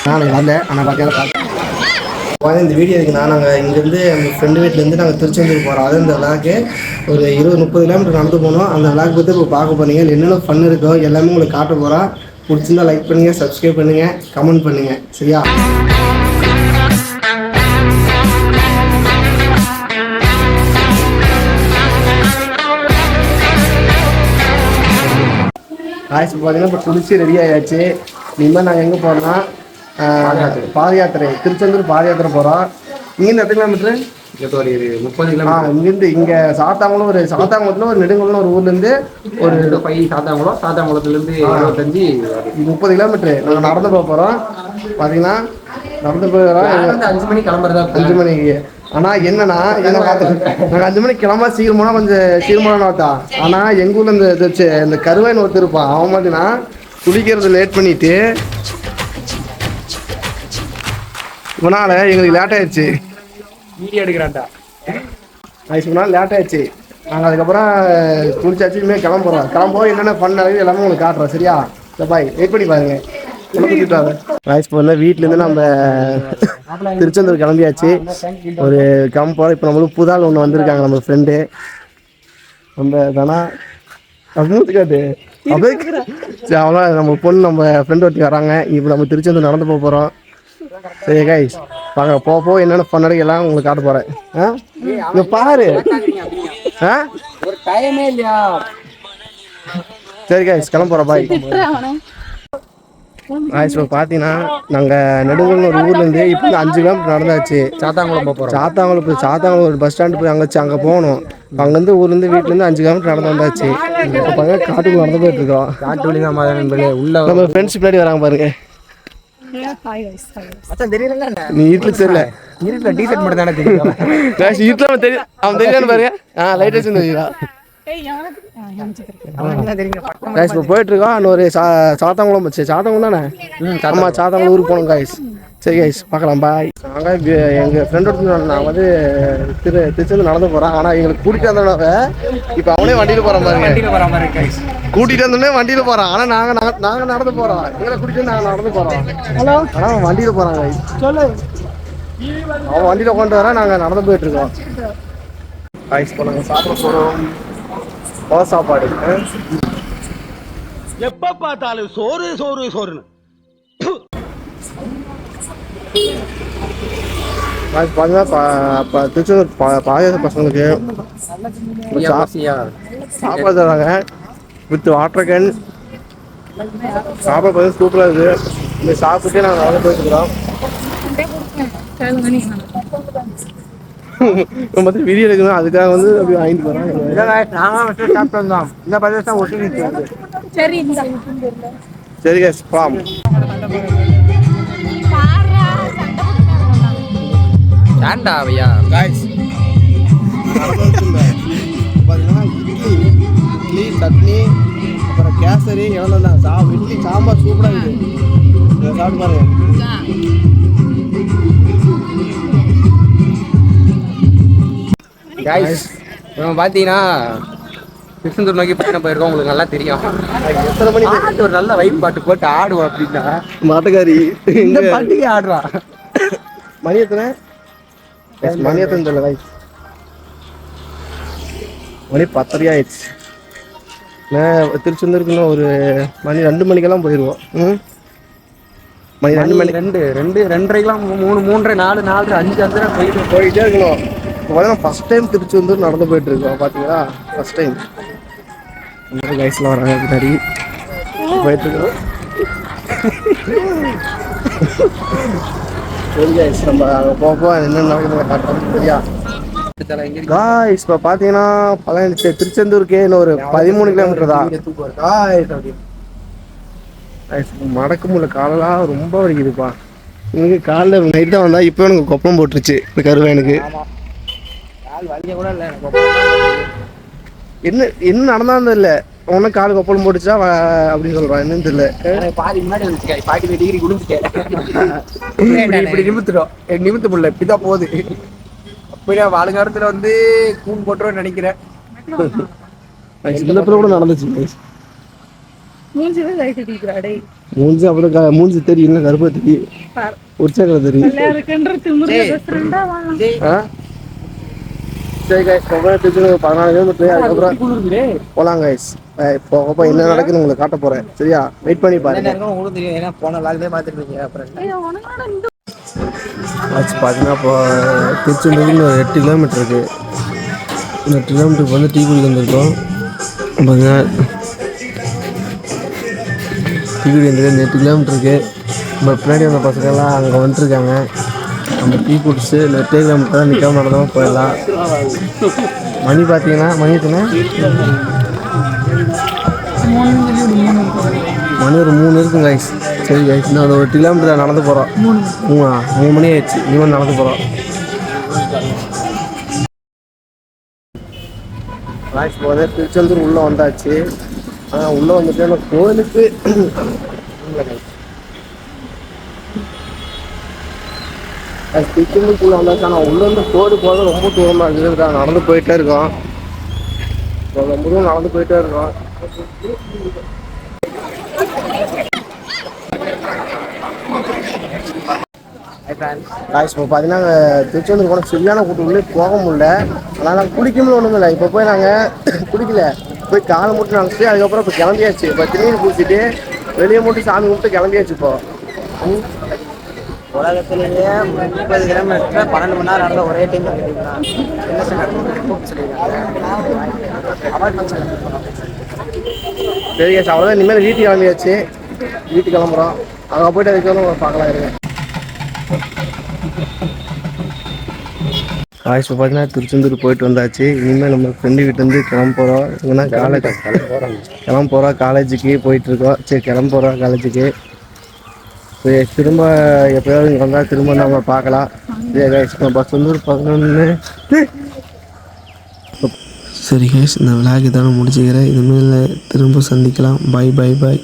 நான் வரல ஆனால் பார்த்தீங்கன்னா இந்த வீடியோ இருக்குண்ணா நாங்கள் இங்கேருந்து எங்கள் ஃப்ரெண்டு வீட்டிலேருந்து நாங்கள் திருச்செந்தூர் போகிறோம். அது இந்த விளாக்கு ஒரு 20-30 கிலோமீட்டர் நடந்து போனோம். அந்த விளாக் பற்றி இப்போ பார்க்க போனீங்க. என்னென்ன ஃபன் இருக்கோ எல்லாமே உங்களுக்கு காட்ட போகிறோம். பிடிச்சிருந்தா லைக் பண்ணுங்கள், சப்ஸ்கிரைப் பண்ணுங்கள், கமெண்ட் பண்ணுங்கள். சரியா? ஆயிடுச்சு பார்த்தீங்கன்னா இப்போ குளிச்சு ரெடி ஆகியாச்சு. இனிமேல் நாங்கள் எங்கே போகிறோம்னா பாத யாத்திரை, திருச்செந்தூர் பாத யாத்திரை போகிறோம். இங்கேருந்து எத்தனை கிலோமீட்ரு? ஒரு 30 கிலோமீட்டர். இங்கேருந்து இங்கே சாத்தாங்குளம், ஒரு சாத்தாங்குளத்தில் ஒரு நெடுங்குளம்னு ஒரு ஊர்லேருந்து ஒரு சாத்தாங்குளத்துலேருந்து 30 கிலோமீட்ரு நாங்கள் நடந்து போக போகிறோம். பார்த்தீங்கன்னா நடந்து போகிறோம். 5 மணிக்கு கிளம்புறதா, 5 மணிக்கு. ஆனால் என்னன்னா நாங்கள் 5 மணிக்கு கிளம்ப சீக்கிரமான கொஞ்சம் சீக்கிரமான பார்த்தா. ஆனால் எங்கள் ஊரில் இந்த கருவாயின்னு ஒருத்தர் இருப்பான். அவன் பார்த்தீங்கன்னா குளிக்கிறது லேட் பண்ணிட்டு இவனால எங்களுக்கு லேட் ஆயிடுச்சு. வீடியோ எடுக்கிறான்டா. சொன்னால் லேட் ஆயிடுச்சு. நாங்கள் அதுக்கப்புறம் குளிச்சாச்சு. இனிமேல் கிளம்புறோம். கிளம்போது என்னென்ன பண்ண நடக்குது எல்லாமே உங்களுக்கு காட்டுறோம். சரியா? இல்லை பாய், வெயிட் பண்ணி பாருங்க. ராய்ஸ் போனால் வீட்டிலேருந்து நம்ம திருச்செந்தூர் கிளம்பியாச்சு. ஒரு கிளம்போகிறோம். இப்போ நம்மளுக்கு புதால் ஒன்று வந்திருக்காங்க நம்ம ஃப்ரெண்டு. நம்ம தானா மூத்துக்காட்டு அப்படியே சரி அவ்வளோ நம்ம பொண்ணு நம்ம ஃப்ரெண்டு ஒருத்தி வராங்க. இப்போ நம்ம திருச்செந்தூர் நடந்து போக போகிறோம். சரி கைஸ், வாங்க போக என்னென்ன பண்ண எல்லாம் உங்களுக்கு காட்ட போகிறேன். இங்கே பாரு. ஒரு டைமே இல்லையா? சரி கைஸ், கிளம்புறோம். பாய். இப்போ பார்த்தீங்கன்னா நாங்கள் நெடுங்குளம் ஒரு ஊர்லேருந்து இப்போ 5 கிலோமீட்டர் நடந்தாச்சு. சாத்தாங்குளம் போகிறோம். சாத்தாங்குளம் ஒரு பஸ் ஸ்டாண்டு போய் அங்கே போகணும். அங்கேருந்து ஊர்லேருந்து வீட்டிலேருந்து 5 கிலோமீட்டர் நடந்து வந்தாச்சு. இப்போ பார்த்தீங்கன்னா காட்டுக்குள்ள நடந்து போயிட்டு இருக்கோம். காட்டு வழி தான் உள்ள நம்ம ஃப்ரெண்ட்ஸ் பின்னாடி வராங்க பாருங்க. நீ இருட்டுல தெரியல, இருட்டுல டீசர்ட் மட்டும் தானே தெரியும். இருட்டுல தெரியும், அவன் தெரியான்னு பாருங்க. லைட் வச்சு தெரியுதா? இப்போ போயிட்டு இருக்கோம். இன்னொரு சாத்தாங்குளம் சாத்தாங்குளம் தானே? ஆமா, சாத்தாங்குளம் ஊருக்கு போகணும் காய்ஸ். சரி கைஸ், பார்க்கலாம். பாய். நாங்கள் எங்கள் ஃப்ரெண்டோட நான் வந்து திருச்செந்தூர் நடந்து போகிறேன். ஆனால் எங்களுக்கு கூட்டிகிட்டு வந்தோட இப்போ அவனே வண்டியில் போகிற மாதிரி கூட்டிகிட்டு வந்தோடனே வண்டியில் போகிறான். ஆனால் நாங்கள் நடந்து போகிறோம். எங்களை கூட்டிகிட்டு நாங்கள் நடந்து போகிறோம். ஆனால் அவன் வண்டியில் போகிறான் கைஸ். சொல்லு, அவன் வண்டியில் உட்காந்து வரான், நாங்கள் நடந்து போயிட்டுருக்கோம். கைஸ், இப்போ நாங்கள் சாப்பிட போகிறோம். சாப்பாடு எப்ப பார்த்தாலும் சோறு சோறு சோறுன்னு. பார்த்தீங்கன்னா திருச்செந்தூர் பாயாச பசங்களுக்கு சாப்பாடு தராங்க வித் வாட்டர் கேன். சாப்பாடு பார்த்தீங்கன்னா சூப்பராக இருக்குது. இந்த சாப்பிட்டு நாங்கள் நடந்து போயிட்டுருக்கோம். வீடியோ எடுக்கணும், அதுக்காக வந்து அப்படி வாங்கிட்டு போகிறாங்க. சாப்பிட்டு வந்தோம். இந்த பதவிதான் ஒட்டி. சரி கேஸ், பாம். இட்லி சட்னி அப்புறம் கேசரி எவ்வளோ தான் இட்லி சாம்பார் சூப்பராக இருக்குது. சாப்பிட்டு பாருங்க. பார்த்தீங்கன்னா திருச்செந்தூர் நோக்கி பயணம் போயிருக்கோம். உங்களுக்கு நல்லா தெரியும். எத்தனை மணிக்கு ஒரு நல்ல வைப் பாட்டு போட்டு ஆடுவோம் அப்படின்னா மாட்டுக்காரி இந்த பாட்டுக்கே ஆடுறா. மணி எத்தனை தெரியல வை. மணி 10:30 ஆயிடுச்சு. திருச்செந்தூருக்குன்னு ஒரு மணி 2 மணிக்கெல்லாம் போயிடுவோம். மணி 2 மணி 2:30 3 4 4 5 போயிட்டே இருக்கணும். இப்போ பார்த்தீங்கன்னா ஃபஸ்ட் டைம் திருச்செந்தூர் நடந்து போயிட்டு இருக்கோம். பார்த்தீங்களா, ஃபஸ்ட் டைம் கைஸ்லாம் வராங்க பின்னாடி போயிட்டு இருக்கோம். சரி கைஸ், நம்ம அங்கே போக என்னென்ன காட்டுறோம். சரியா காய்ஸ்? இப்போ பார்த்தீங்கன்னா திருச்செந்தூருக்கே இன்னும் ஒரு 13 கிலோமீட்டர் தான். மடக்க முடியல, காலெல்லாம் ரொம்ப வலிக்குதுப்பா. எனக்கு காலைல நைட் தான் வந்தா. இப்போ எனக்கு கொப்பளம் போட்டுருச்சு இந்த கருவேனுக்கு. என்ன நடந்தாலும் இல்லை, ஒன்னும் காலு கொப்பளம் போட்டுச்சா அப்படின்னு சொல்றான். என்னன்னு தெரியல. பாதி முன்னாடி 45 டிகிரி குடிச்சிட்டேன். இப்படி நிமித்து முடியல, இப்படிதான் போகுது. அப்படியே வாழுங்காலத்துல வந்து கூண் போட்டுருன்னு நினைக்கிறேன். கூட நடந்துச்சு. மூஞ்சி தான் லைட் அடிக்கிறா டேய். மூஞ்சி அப்புறம் மூஞ்சி தெரியும் இல்லை கருப்பா தெரியும் உற்சாக தெரியும். வெள்ளையா இருக்குன்ற திமிர்ல பேசுறேன்டா வா. ஆ சரி கைஸ் திருச்சி 14 கிலோமீட்டர் அதுக்கப்புறம் போகலாம் கைஸ். போகப்போ என்ன நடக்குன்னு உங்களுக்கு காட்ட போகிறேன் சரியா, வெயிட் பண்ணி பாருங்க. உங்களுக்கு தெரியும், ஏன்னா போன லாக்லேயே பார்த்துருப்பீங்க. அப்புறம் ஏய் உனக்கு இந்த ஆச்சு பார்த்தீங்கன்னா இப்போ திருச்செந்தூர்னு 8 கிலோமீட்டர் இருக்குது. 8 கிலோமீட்டருக்கு வந்து டீ குடிக்க வந்திருக்கோம். பார்த்தீங்கன்னா டீ குடி வந்து 8 கிலோமீட்டருக்கு நம்ம பின்னாடி வந்த பசங்கள்லாம் அங்கே வந்துட்டுருக்காங்க. நம்ம டீ குடிச்சு 8 கிலோமீட்டர் தான் நிற்காம நடந்தாமல் போயிடலாம். மணி பார்த்தீங்கன்னா மணி ஒரு 3 இருக்குங்க கைஸ். சரி கைஸ், இன்னும் ஒரு 8 கிலோமீட்டர் நடந்து போகிறோம். 3 மணி ஆயிடுச்சு, இனிமேல் நடந்து போகிறோம். இப்போ வந்து திருச்செந்தூர் உள்ளே வந்தாச்சு. உள்ளே வந்துட்டு அந்த கோயிலுக்கு திருச்செந்தூருக்குள்ளே வந்தாச்சு. ஆனால் உள்ளே வந்து கோயில் போகிறது ரொம்ப தூரமாக இருக்குது. நடந்து போயிட்டே இருக்கோம். ரொம்ப தூரம் நடந்து போயிட்டே இருக்கோம். இப்போ பார்த்தீங்கன்னா திருச்செந்தூர் போனால் சரியான கூட்டம் உள்ளே போக முடியல. ஆனால் நாங்கள் குளிக்கணும்னு ஒன்றும் இல்லை. இப்போ போய் நாங்கள் குளிக்கல, போய் காலை மட்டும் நினச்சிட்டு அதுக்கப்புறம் இப்போ கிளம்பியாச்சு. இப்போ திருநீர் பூசிட்டு வெளியே மட்டும் சாமி கும்பிட்டு கிளம்பியாச்சு. இப்போ உலகத்திலேயே 30 கிலோமீட்டர் 12 மணி நேரம் நடந்த ஒரே டைம் சரி அவ்வளோதான். இனிமேல் வீட்டுக்கு கிளம்பியாச்சு, வீட்டுக்கு கிளம்புறோம். அங்கே போய்ட்டு அதுக்கு பார்க்கலாம் இருங்க. இப்போ பார்த்தீங்கன்னா திருச்செந்தூர் போயிட்டு வந்தாச்சு. இனிமேல் நம்ம ஃப்ரெண்டு வீட்டிலேருந்து கிளம்ப போகிறோம். இல்லைன்னா கிளம்ப போகிறோம், காலேஜுக்கு போயிட்டுருக்கோம். சரி கிளம்ப போகிறோம் காலேஜுக்கு. திரும்ப எப்போயாவது இங்கே வந்தால் திரும்ப நம்ம பார்க்கலாம். பஸ் வந்து ஒரு 11. சரி கேஸ், இந்த விளாக் தானே முடிச்சுக்கிறேன். இனிமேல் திரும்ப சந்திக்கலாம். பாய் பாய் பாய்.